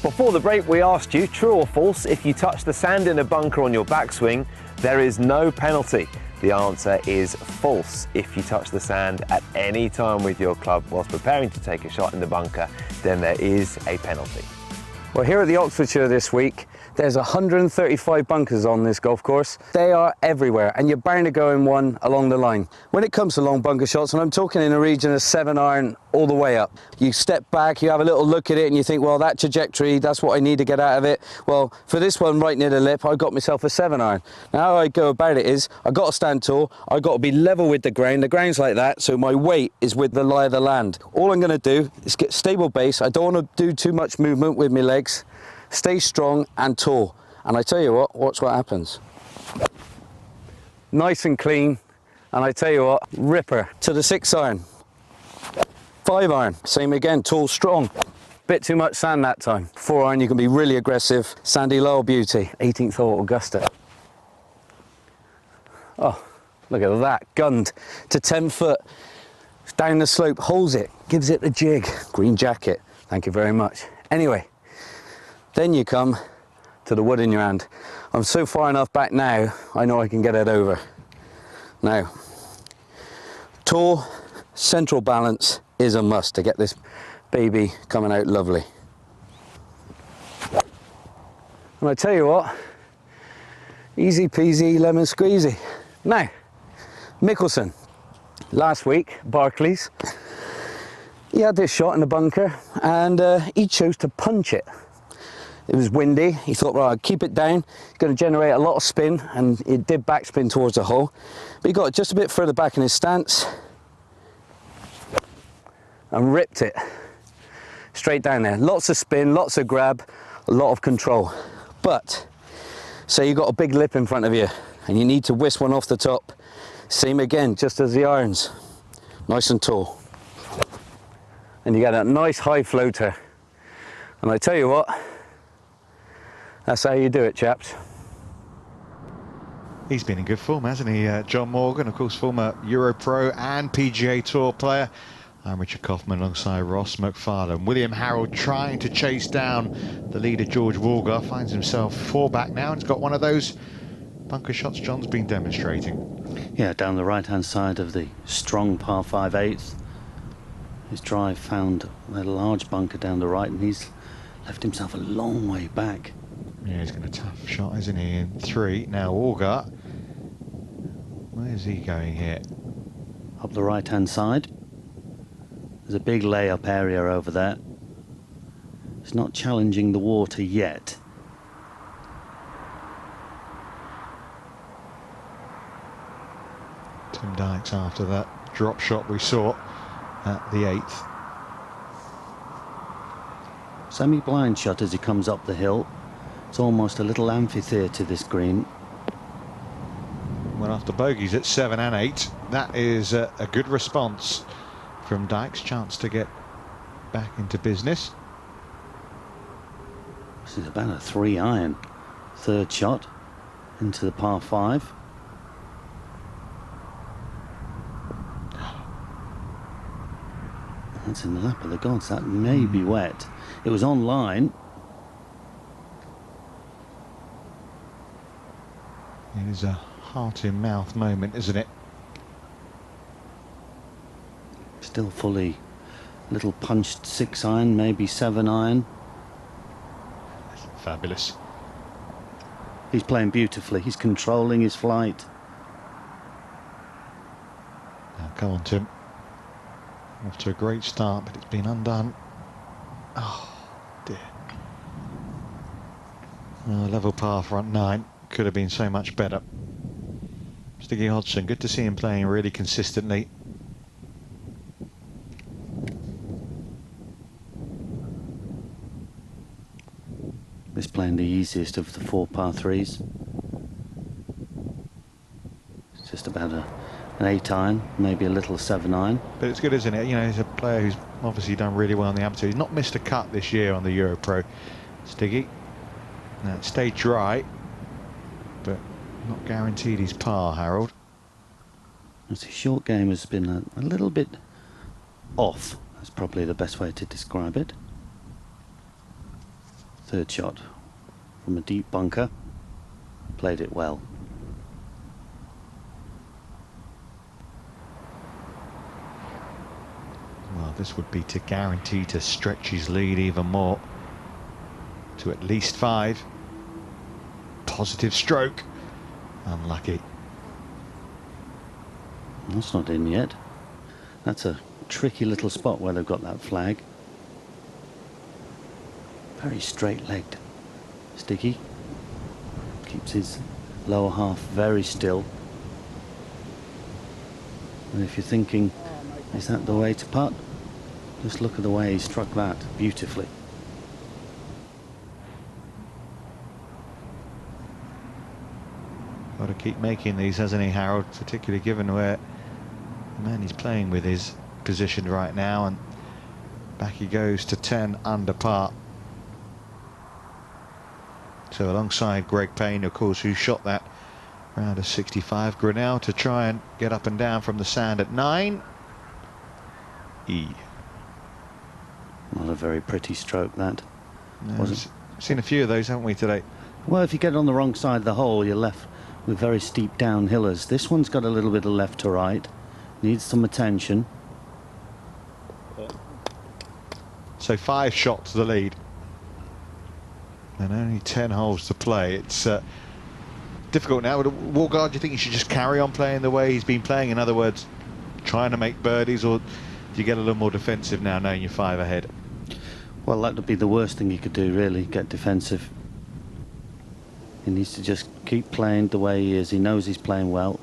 Before the break, we asked you, true or false, if you touch the sand in a bunker on your backswing, there is no penalty. The answer is false. If you touch the sand at any time with your club whilst preparing to take a shot in the bunker, then there is a penalty. Well, here at the Oxfordshire this week, there's 135 bunkers on this golf course. They are everywhere, and you're bound to go in one along the line. When it comes to long bunker shots, and I'm talking in a region of 7-iron all the way up, you step back, you have a little look at it, and you think, well, that trajectory, that's what I need to get out of it. Well, for this one right near the lip, I got myself a 7-iron. Now, how I go about it is, I got to stand tall, I got to be level with the ground. The ground's like that, so my weight is with the lie of the land. All I'm going to do is get stable base. I don't want to do too much movement with my legs. Stay strong and tall. And I tell you what, watch what happens. Nice and clean. And I tell you what, ripper to the 6-iron. 5-iron, same again, tall, strong. Bit too much sand that time. 4-iron, you can be really aggressive. Sandy Lowell beauty, 18th hole Augusta. Oh, look at that, gunned to 10 foot. Down the slope, holds it, gives it the jig. Green jacket, thank you very much. Anyway, then you come to the wood in your hand. I'm so far enough back now, I know I can get it over. Now, tall, central balance is a must to get this baby coming out lovely. And I tell you what, easy peasy, lemon squeezy. Now, Mickelson, last week, Barclays, he had this shot in the bunker and he chose to punch it. It was windy. He thought, right, I'll keep it down. It's going to generate a lot of spin, and it did backspin towards the hole. But he got it just a bit further back in his stance and ripped it straight down there. Lots of spin, lots of grab, a lot of control. But say you've got a big lip in front of you and you need to whisk one off the top. Same again, just as the irons. Nice and tall. And you get a nice high floater. And I tell you what, that's how you do it, chaps. He's been in good form, hasn't he, John Morgan, of course, former EuroPro and PGA Tour player. I'm Richard Kaufman alongside Ross McFarlane. William Harrell trying to chase down the leader, George Walger, finds himself 4 back now and he's got one of those bunker shots John's been demonstrating. Yeah, down the right-hand side of the strong par 5/8. His drive found a large bunker down the right and he's left himself a long way back. Yeah, he's got a tough shot, isn't he, in 3. Now Walger, where's he going here? Up the right-hand side. There's a big layup area over there. It's not challenging the water yet. Tim Dykes after that drop shot we saw at the 8th. Semi-blind shot as he comes up the hill. It's almost a little amphitheatre, this green. Well, after bogeys at 7 and 8, that is a good response from Dykes. Chance to get back into business. This is about a 3-iron. Third shot into the par 5. That's in the lap of the gods. That may be wet. It was on line. It is a heart-in-mouth moment, isn't it? Still fully little punched 6-iron, maybe 7-iron. Fabulous. He's playing beautifully. He's controlling his flight. Now, come on, Tim. Off to a great start, but it's been undone. Oh, dear. Level par front 9. Could have been so much better. Sticky Hodgson, good to see him playing really consistently. He's playing the easiest of the 4 par 3s. It's just about an 8-iron, maybe a little 7-iron. But it's good, isn't it? You know, he's a player who's obviously done really well in the amateur. He's not missed a cut this year on the EuroPro. Stiggy. Now, it stayed dry, but not guaranteed his par, Harold. His short game has been a little bit off. That's probably the best way to describe it. Third shot from a deep bunker. Played it well. Well, this would be to guarantee to stretch his lead even more to at least 5. Positive stroke. Unlucky. That's not in yet. That's a tricky little spot where they've got that flag. Very straight-legged Sticky. Keeps his lower half very still. And if you're thinking, is that the way to putt? Just look at the way he struck that beautifully. Got to keep making these, hasn't he, Harold? Particularly given where the man he's playing with is positioned right now, and back he goes to 10 under par. So alongside Greg Payne, of course, who shot that round of 65, Grinnell to try and get up and down from the sand at 9. Not a very pretty stroke, that. No, Wasn't. Seen a few of those, haven't we, today? Well, if you get on the wrong side of the hole, you're left with very steep downhillers. This one's got a little bit of left to right. Needs some attention. So 5 shots to the lead. And only 10 holes to play. It's difficult now. Walgard, do you think he should just carry on playing the way he's been playing? In other words, trying to make birdies, or do you get a little more defensive now, knowing you're 5 ahead? Well, that would be the worst thing he could do, really, get defensive. He needs to just keep playing the way he is. He knows he's playing well.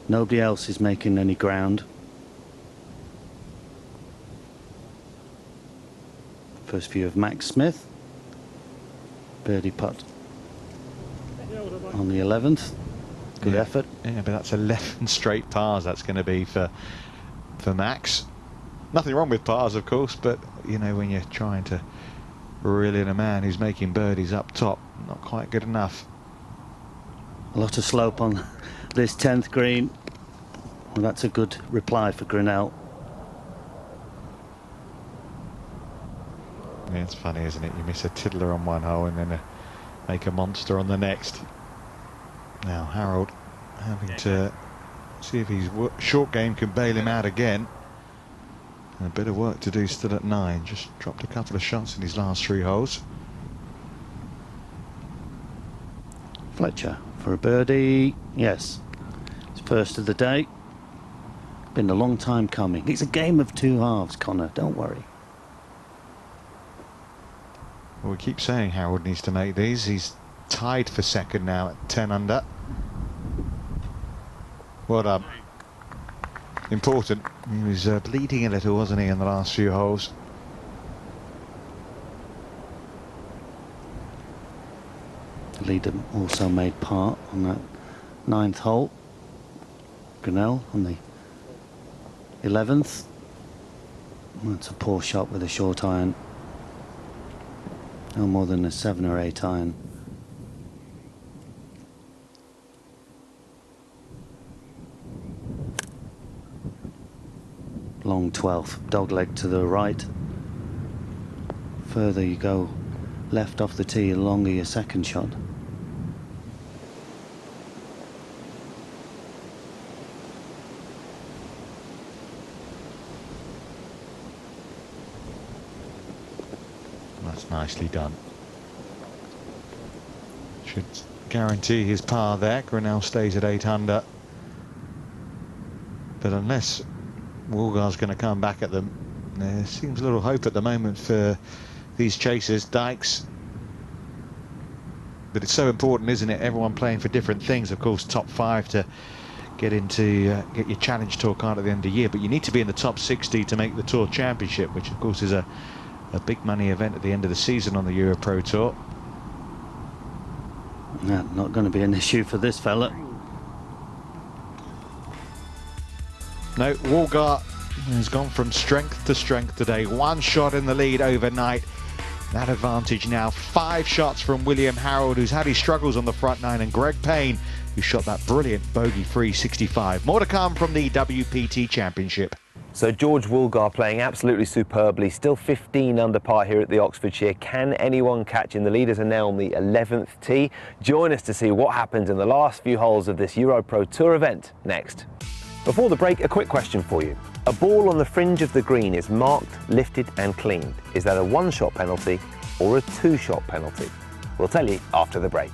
Nobody else is making any ground. First view of Max Smith. Birdie putt on the 11th. Good effort. Yeah, but that's 11 straight pars that's going to be for Max. Nothing wrong with pars, of course, but you know, when you're trying to reel in a man who's making birdies up top, not quite good enough. A lot of slope on this 10th green. Well, that's a good reply for Grinnell. Yeah, it's funny, isn't it? You miss a tiddler on one hole and then make a monster on the next. Now Harold having to see if his short game can bail him out again. And a bit of work to do still at 9. Just dropped a couple of shots in his last 3 holes. Fletcher for a birdie. Yes, it's first of the day. Been a long time coming. It's a game of 2 halves, Connor, don't worry. Well, we keep saying Harold needs to make these. He's tied for second now at 10 under. Well done. Important. He was bleeding a little, wasn't he, in the last few holes? The leader also made par on that 9th hole. Grinnell on the 11th. That's a poor shot with a short iron. No more than a 7 or 8 iron. Long 12th, dogleg to the right. Further you go left off the tee, the longer your second shot. That's nicely done. Should guarantee his par there. Grinnell stays at 8 under. But unless Woolgar's going to come back at them, there seems a little hope at the moment for these chasers. Dykes. But it's so important, isn't it? Everyone playing for different things. Of course, top 5 to get into get your Challenge Tour card at the end of the year. But you need to be in the top 60 to make the Tour Championship, which of course is a big money event at the end of the season on the EuroPro Tour. No, not going to be an issue for this fella. No, Woolgar has gone from strength to strength today. 1 shot in the lead overnight. That advantage now 5 shots from William Harold, who's had his struggles on the front 9, and Greg Payne who shot that brilliant bogey-free 65. More to come from the WPT Championship. So George Woolgar playing absolutely superbly, still 15 under par here at the Oxfordshire. Can anyone catch him? The leaders are now on the 11th tee. Join us to see what happens in the last few holes of this EuroPro Tour event next. Before the break, a quick question for you. A ball on the fringe of the green is marked, lifted and cleaned. Is that a one-shot penalty or a two-shot penalty? We'll tell you after the break.